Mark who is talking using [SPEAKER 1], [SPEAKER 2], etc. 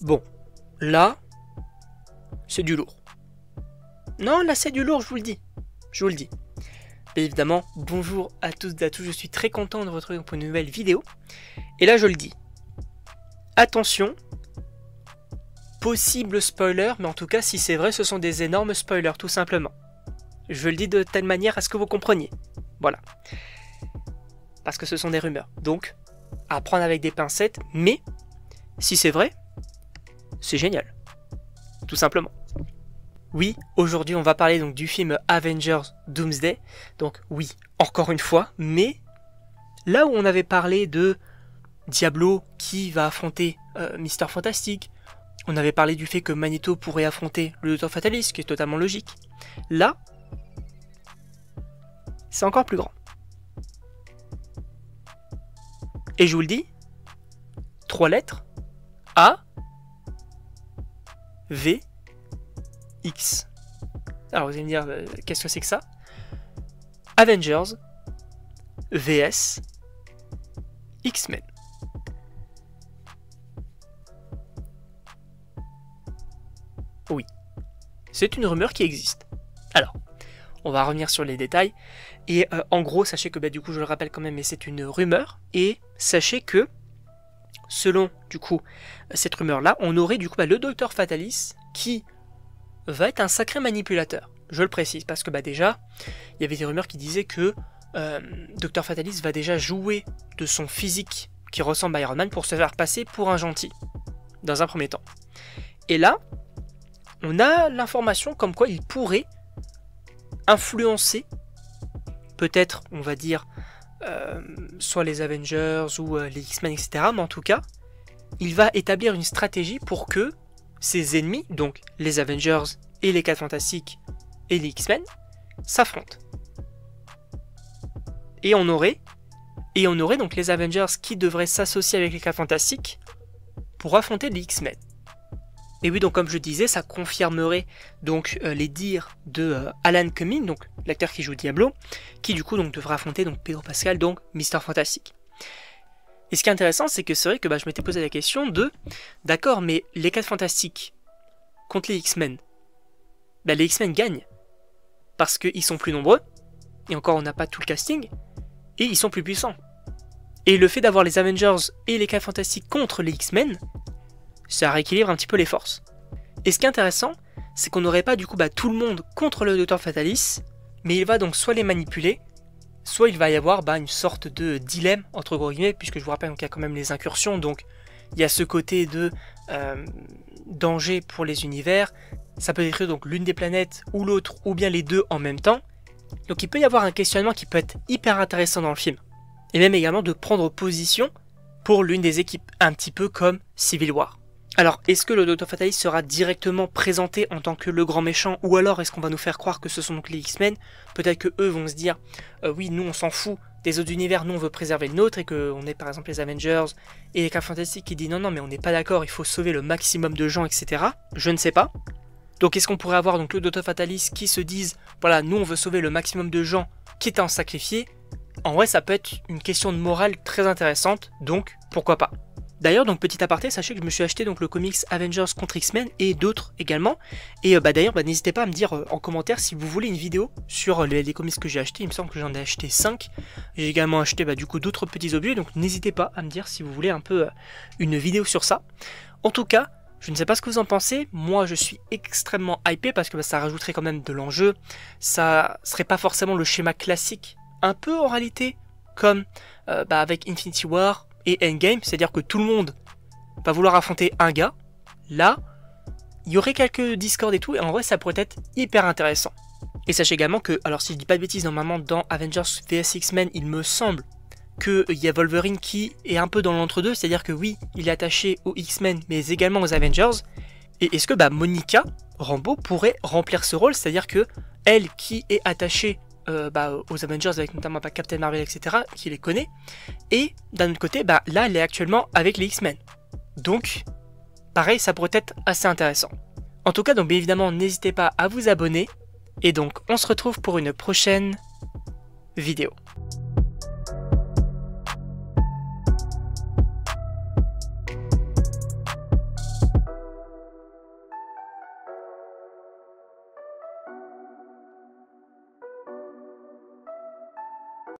[SPEAKER 1] Bon, là, c'est du lourd. Non, là c'est du lourd, je vous le dis. Je vous le dis. Bien évidemment, bonjour à tous et à tous, je suis très content de vous retrouver pour une nouvelle vidéo. Et là je le dis. Attention, possible spoiler, mais en tout cas si c'est vrai, ce sont des énormes spoilers, tout simplement. Je le dis de telle manière à ce que vous compreniez. Voilà. Parce que ce sont des rumeurs. Donc, à prendre avec des pincettes, mais si c'est vrai, c'est génial. Tout simplement. Oui, aujourd'hui on va parler donc du film Avengers Doomsday. Donc oui, encore une fois, mais là où on avait parlé de Diablo qui va affronter Mister Fantastic, on avait parlé du fait que Magneto pourrait affronter le Docteur Fatalis, ce qui est totalement logique. Là, c'est encore plus grand. Et je vous le dis, 3 lettres, A, V, X. Alors vous allez me dire, qu'est-ce que c'est que ça? Avengers vs X-Men. Oui, c'est une rumeur qui existe. Alors, on va revenir sur les détails. Et en gros, sachez que, du coup, je le rappelle quand même, mais c'est une rumeur. Et sachez que, selon, du coup, cette rumeur-là, on aurait, du coup, le Docteur Fatalis qui va être un sacré manipulateur. Je le précise, parce que, déjà, il y avait des rumeurs qui disaient que Docteur Fatalis va déjà jouer de son physique qui ressemble à Iron Man pour se faire passer pour un gentil, dans un premier temps. Et là, on a l'information comme quoi il pourrait influencer, peut-être, on va dire, soit les Avengers ou les X-Men, etc. Mais en tout cas, il va établir une stratégie pour que ses ennemis, donc les Avengers et les 4 Fantastiques et les X-Men, s'affrontent. Et on aurait donc les Avengers qui devraient s'associer avec les 4 Fantastiques pour affronter les X-Men. Et oui, donc comme je disais, ça confirmerait donc les dires de Alan Cumming, donc l'acteur qui joue Diablo, qui du coup donc devra affronter donc Pedro Pascal, donc Mister Fantastic. Et ce qui est intéressant, c'est que c'est vrai que je m'étais posé la question de, d'accord, mais les 4 Fantastiques contre les X-Men, les X-Men gagnent parce qu'ils sont plus nombreux, et encore on n'a pas tout le casting, et ils sont plus puissants. Et le fait d'avoir les Avengers et les 4 Fantastiques contre les X-Men, ça rééquilibre un petit peu les forces. Et ce qui est intéressant, c'est qu'on n'aurait pas du coup tout le monde contre le Docteur Fatalis, mais il va donc soit les manipuler, soit il va y avoir une sorte de dilemme, entre gros guillemets, puisque je vous rappelle qu'il y a quand même les incursions, donc il y a ce côté de danger pour les univers, ça peut détruire donc l'une des planètes ou l'autre, ou bien les deux en même temps, donc il peut y avoir un questionnement qui peut être hyper intéressant dans le film, et même également de prendre position pour l'une des équipes, un petit peu comme Civil War. Alors, est-ce que le Docteur Fatalis sera directement présenté en tant que le grand méchant, ou alors est-ce qu'on va nous faire croire que ce sont donc les X-Men? Peut-être que eux vont se dire, oui, nous on s'en fout des autres univers, nous on veut préserver le nôtre, et qu'on est par exemple les Avengers et les 4 Fantastiques qui disent non mais on n'est pas d'accord, il faut sauver le maximum de gens, etc. Je ne sais pas. Donc est-ce qu'on pourrait avoir donc le Docteur Fatalis qui se disent, voilà, nous on veut sauver le maximum de gens, quitte à en sacrifier? En vrai, ça peut être une question de morale très intéressante, donc pourquoi pas. D'ailleurs, donc petit aparté, sachez que je me suis acheté donc le comics Avengers contre X-Men et d'autres également. Et d'ailleurs, n'hésitez pas à me dire en commentaire si vous voulez une vidéo sur les comics que j'ai achetés. Il me semble que j'en ai acheté 5. J'ai également acheté du coup d'autres petits objets, donc n'hésitez pas à me dire si vous voulez un peu une vidéo sur ça. En tout cas, je ne sais pas ce que vous en pensez. Moi, je suis extrêmement hypé parce que ça rajouterait quand même de l'enjeu. Ça serait pas forcément le schéma classique, un peu en réalité comme avec Infinity War et Endgame, c'est-à-dire que tout le monde va vouloir affronter un gars. Là, il y aurait quelques discords et tout, et en vrai ça pourrait être hyper intéressant. Et sachez également que, alors si je dis pas de bêtises, normalement dans Avengers vs X-Men, il me semble qu'il y a Wolverine qui est un peu dans l'entre-deux, c'est-à-dire que oui, il est attaché aux X-Men, mais également aux Avengers. Et est-ce que Monica Rambeau pourrait remplir ce rôle, c'est-à-dire que elle qui est attachée aux Avengers avec notamment Captain Marvel, etc., qui les connaît, et d'un autre côté, là elle est actuellement avec les X-Men. Donc, pareil, ça pourrait être assez intéressant. En tout cas, donc bien évidemment, n'hésitez pas à vous abonner, et donc on se retrouve pour une prochaine vidéo.